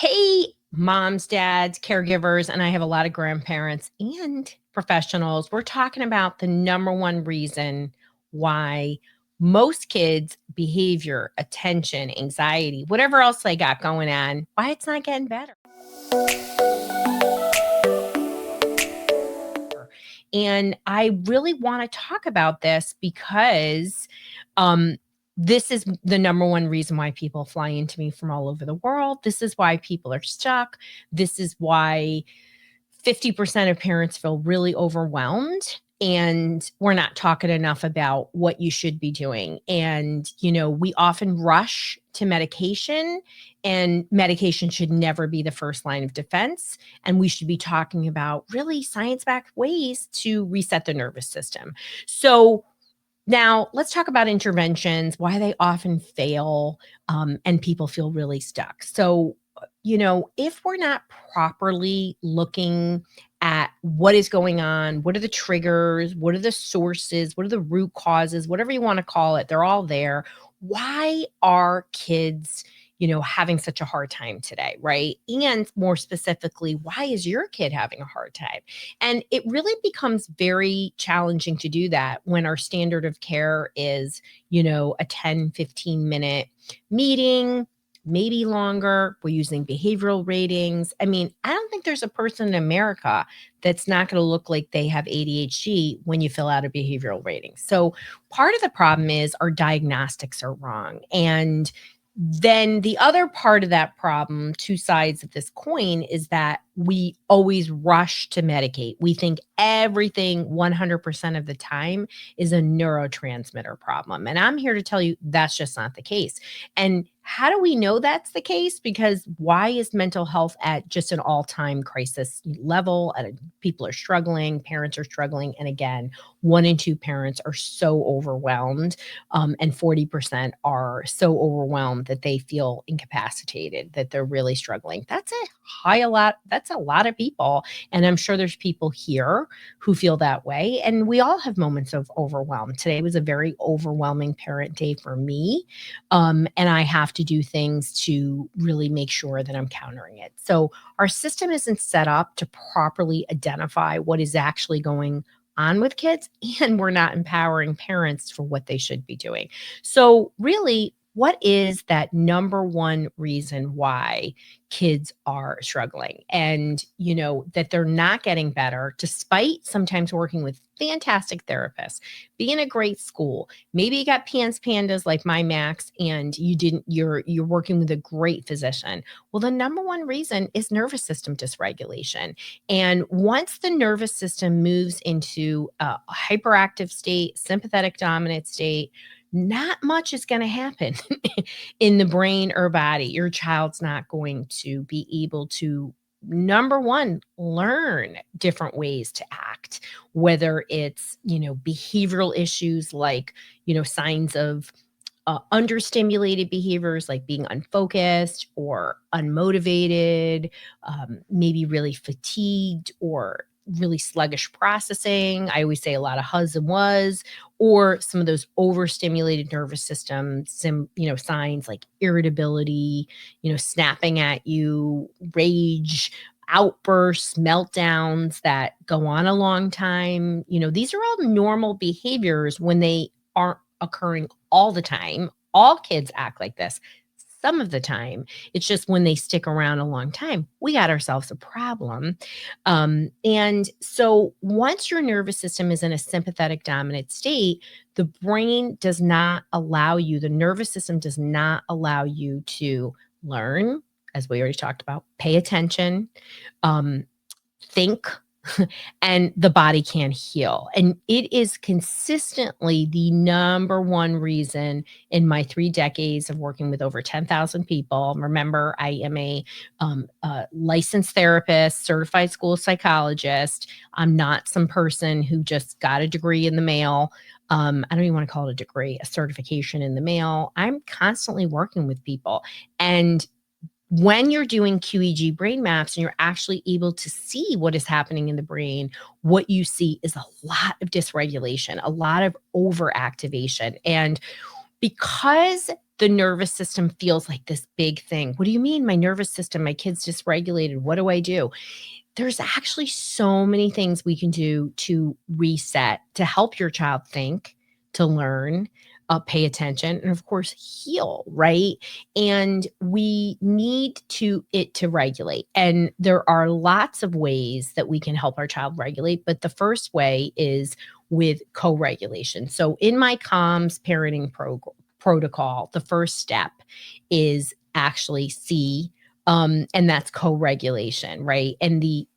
Hey, moms, dads, caregivers, and I have a lot of grandparents and professionals. We're talking about the number one reason why most kids' behavior, attention, anxiety, whatever else they got going on, why it's not getting better. And I really want to talk about this because um, this is the number one reason why people fly into me from all over the world. This is why people are stuck. This is why 50% of parents feel really overwhelmed. And we're not talking enough about what you should be doing. And, we often rush to medication, and medication should never be the first line of defense. And we should be talking about really science backed ways to reset the nervous system. So, now, let's talk about interventions, why they often fail, and people feel really stuck. So, if we're not properly looking at what is going on, what are the triggers, what are the sources, what are the root causes, whatever you want to call it, they're all there. Why are kids, having such a hard time today, right? And more specifically, why is your kid having a hard time? And it really becomes very challenging to do that when our standard of care is, a 10, 15-minute meeting, maybe longer. We're using behavioral ratings. I mean, I don't think there's a person in America that's not going to look like they have ADHD when you fill out a behavioral rating. So part of the problem is our diagnostics are wrong. And then the other part of that problem, two sides of this coin, is that we always rush to medicate. We think everything 100% of the time is a neurotransmitter problem. And I'm here to tell you that's just not the case. And how do we know that's the case? Because why is mental health at just an all-time crisis level? People are struggling, parents are struggling. And again, 1 in 2 parents are so overwhelmed, and 40% are so overwhelmed that they feel incapacitated, that they're really struggling. That's a lot of people. And I'm sure there's people here who feel that way. And we all have moments of overwhelm. Today was a very overwhelming parent day for me. And I have to do things to really make sure that I'm countering it. So our system isn't set up to properly identify what is actually going on with kids, and we're not empowering parents for what they should be doing. So really, what is that number one reason why kids are struggling, and that they're not getting better despite sometimes working with fantastic therapists, being a great school? Maybe you got pandas like my Max, and you're working with a great physician. Well, the number one reason is nervous system dysregulation. And once the nervous system moves into a hyperactive state, sympathetic dominant state, not much is going to happen in the brain or body. Your child's not going to be able to, number one, learn different ways to act, whether it's, behavioral issues like, signs of understimulated behaviors like being unfocused or unmotivated, maybe really fatigued or really sluggish processing. I always say a lot of huzz and was, or some of those overstimulated nervous system, signs like irritability, snapping at you, rage, outbursts, meltdowns that go on a long time. These are all normal behaviors when they aren't occurring all the time. All kids act like this some of the time. It's just when they stick around a long time, we got ourselves a problem. And so once your nervous system is in a sympathetic dominant state, the brain does not allow you, the nervous system does not allow you to learn, as we already talked about, pay attention, think, and the body can't heal. And it is consistently the number one reason in my 3 decades of working with over 10,000 people. Remember, I am a licensed therapist, certified school psychologist. I'm not some person who just got a degree in the mail. I don't even want to call it a degree, a certification in the mail. I'm constantly working with people. And when you're doing QEEG brain maps and you're actually able to see what is happening in the brain, what you see is a lot of dysregulation, a lot of overactivation. And because the nervous system feels like this big thing. What do you mean, my nervous system? My kid's dysregulated. What do I do? There's actually so many things we can do to reset, to help your child think, to learn, pay attention, and of course, heal, right? And we need to regulate. And there are lots of ways that we can help our child regulate, but the first way is with co-regulation. So in my COMS parenting protocol, the first step is actually C, and that's co-regulation, right? And the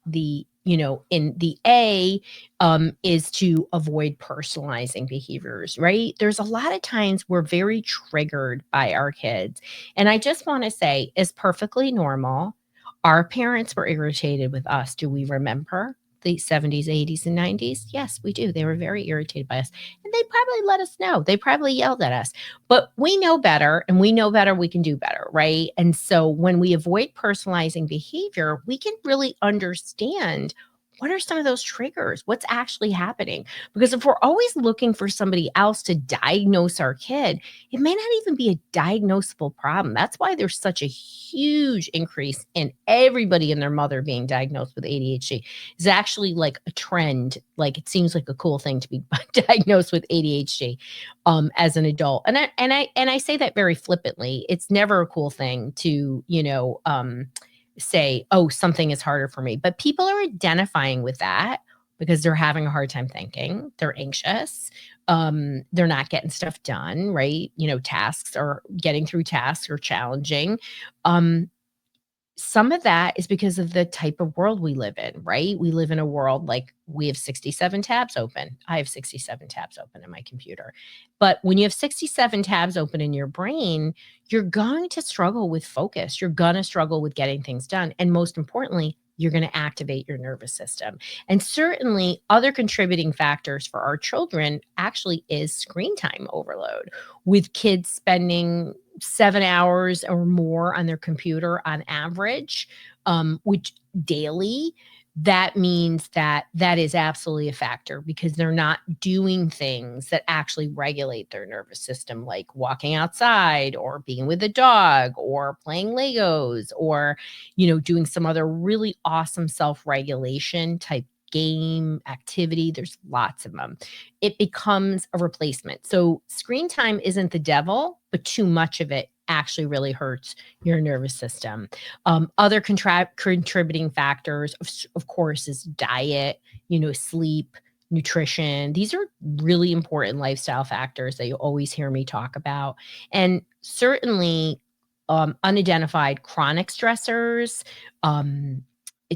in the A, is to avoid personalizing behaviors, right? There's a lot of times we're very triggered by our kids, and I just want to say, it's perfectly normal. Our parents were irritated with us. Do we remember the 70s, 80s, and 90s? Yes, we do. They were very irritated by us, and they probably let us know. They probably yelled at us. But we know better, and we know better we can do better, right? And so when we avoid personalizing behavior, we can really understand what are some of those triggers? What's actually happening? Because if we're always looking for somebody else to diagnose our kid, it may not even be a diagnosable problem. That's why there's such a huge increase in everybody and their mother being diagnosed with ADHD. It's actually like a trend. Like it seems like a cool thing to be diagnosed with ADHD as an adult. And I say that very flippantly. It's never a cool thing to, say, oh, something is harder for me. But people are identifying with that because they're having a hard time thinking. They're anxious. They're not getting stuff done, right? Tasks or getting through tasks are challenging. Um, some of that is because of the type of world we live in, right? We live in a world like we have 67 tabs open. I have 67 tabs open in my computer. But when you have 67 tabs open in your brain, you're going to struggle with focus. You're going to struggle with getting things done. And most importantly, you're going to activate your nervous system. And certainly, other contributing factors for our children actually is screen time overload, with kids spending 7 hours or more on their computer on average, which daily. That means that is absolutely a factor because they're not doing things that actually regulate their nervous system, like walking outside or being with a dog or playing Legos or, doing some other really awesome self-regulation type game activity. There's lots of them. It becomes a replacement. So screen time isn't the devil, but too much of it actually really hurts your nervous system. Other contributing factors, of course, is diet, sleep, nutrition. These are really important lifestyle factors that you always hear me talk about. And certainly, unidentified chronic stressors, um,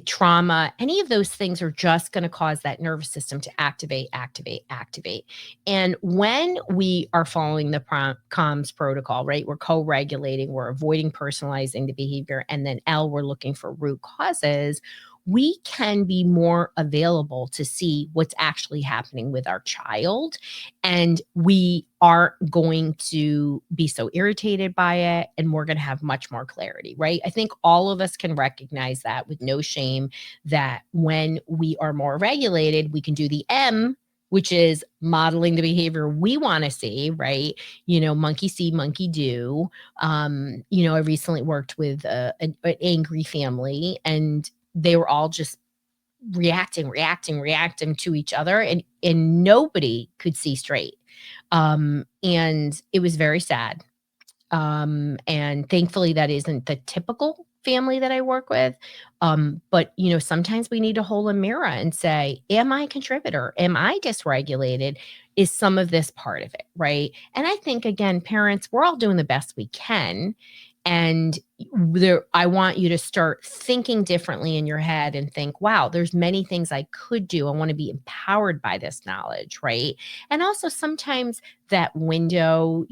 trauma, any of those things are just going to cause that nervous system to activate, activate, activate. And when we are following the COMS protocol, right, we're co-regulating, we're avoiding personalizing the behavior, and then L, we're looking for root causes, we can be more available to see what's actually happening with our child. And we aren't going to be so irritated by it, and we're going to have much more clarity, right? I think all of us can recognize that with no shame, that when we are more regulated, we can do the M, which is modeling the behavior we want to see, right? Monkey see, monkey do. I recently worked with an angry family, and they were all just reacting to each other, and nobody could see straight. And it was very sad. And thankfully, that isn't the typical family that I work with. But sometimes we need to hold a mirror and say, am I a contributor? Am I dysregulated? Is some of this part of it, right? And I think, again, parents, we're all doing the best we can. And I want you to start thinking differently in your head and think, wow, there's many things I could do. I want to be empowered by this knowledge, right? And also sometimes that window,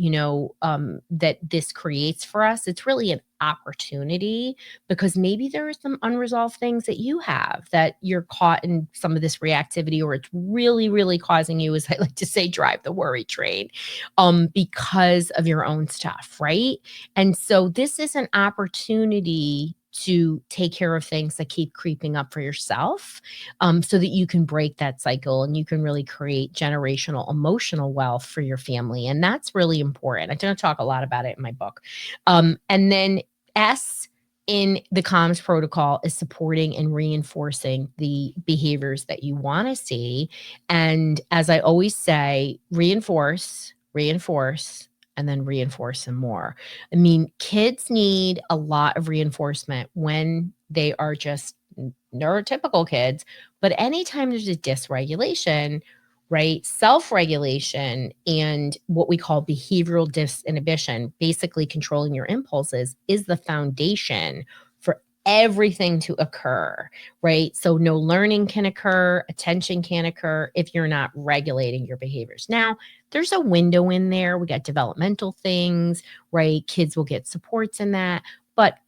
that this creates for us, it's really an opportunity, because maybe there are some unresolved things that you have, that you're caught in some of this reactivity, or it's really, really causing you, as I like to say, drive the worry train, because of your own stuff, right? And so this is an opportunity to take care of things that keep creeping up for yourself, so that you can break that cycle and you can really create generational emotional wealth for your family. And that's really important. I don't talk a lot about it in my book. And then S in the comms protocol is supporting and reinforcing the behaviors that you want to see. And as I always say, reinforce, reinforce, and then reinforce some more. I mean, kids need a lot of reinforcement when they are just neurotypical kids, but anytime there's a dysregulation, right? Self-regulation and what we call behavioral disinhibition, basically controlling your impulses, is the foundation for everything to occur, right? So no learning can occur, attention can occur if you're not regulating your behaviors. Now, there's a window in there. We got developmental things, right? Kids will get supports in that. But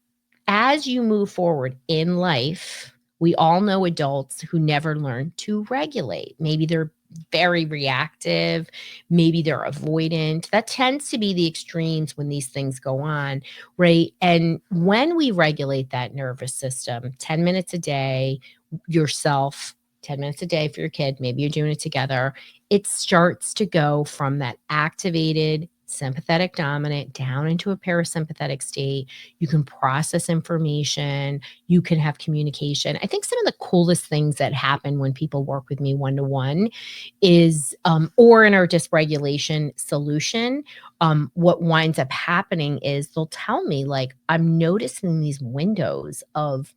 as you move forward in life, we all know adults who never learn to regulate. Maybe they're very reactive, maybe they're avoidant. That tends to be the extremes when these things go on, right? And when we regulate that nervous system, 10 minutes a day, yourself, 10 minutes a day for your kid, maybe you're doing it together, it starts to go from that activated sympathetic dominant down into a parasympathetic state. You can process information, you can have communication. I think some of the coolest things that happen when people work with me one-to-one is, or in our dysregulation solution, what winds up happening is they'll tell me, like, I'm noticing these windows of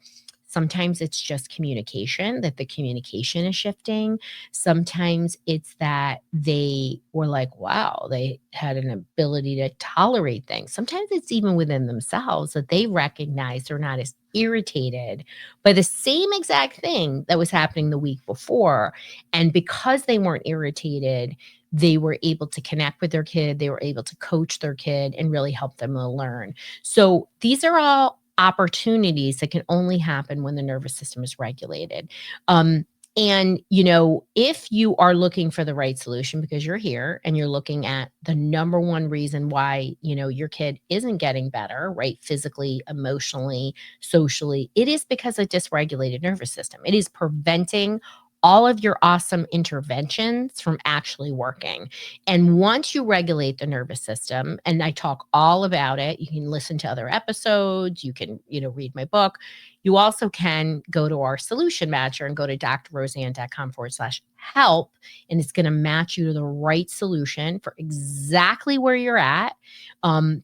sometimes it's just communication, that the communication is shifting. Sometimes it's that they were like, wow, they had an ability to tolerate things. Sometimes it's even within themselves that they recognize they're not as irritated by the same exact thing that was happening the week before. And because they weren't irritated, they were able to connect with their kid, they were able to coach their kid and really help them to learn. So these are all opportunities that can only happen when the nervous system is regulated. And, if you are looking for the right solution because you're here and you're looking at the number one reason why, your kid isn't getting better, right? Physically, emotionally, socially, it is because of dysregulated nervous system. It is preventing all of your awesome interventions from actually working. And once you regulate the nervous system, and I talk all about it, you can listen to other episodes, you can, read my book. You also can go to our solution matcher and go to drroseanne.com/help. And it's going to match you to the right solution for exactly where you're at.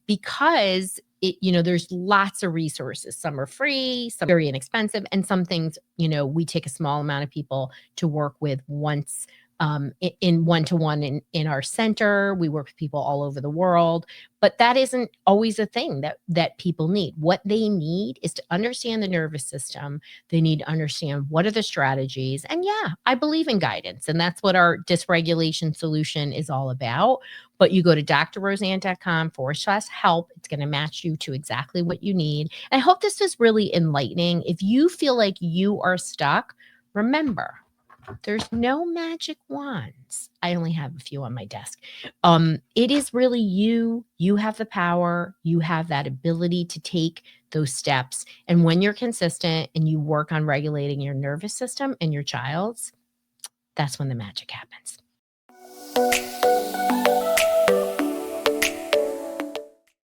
Because there's lots of resources. Some are free, some very inexpensive, and some things, we take a small amount of people to work with once, in one-to-one in our center. We work with people all over the world, but that isn't always a thing that people need. What they need is to understand the nervous system. They need to understand what are the strategies. And yeah, I believe in guidance, and that's what our dysregulation solution is all about. But you go to drroseanne.com/help. It's going to match you to exactly what you need. I hope this was really enlightening. If you feel like you are stuck, remember, there's no magic wands. I only have a few on my desk. It is really you. You have the power. You have that ability to take those steps. And when you're consistent and you work on regulating your nervous system and your child's, that's when the magic happens.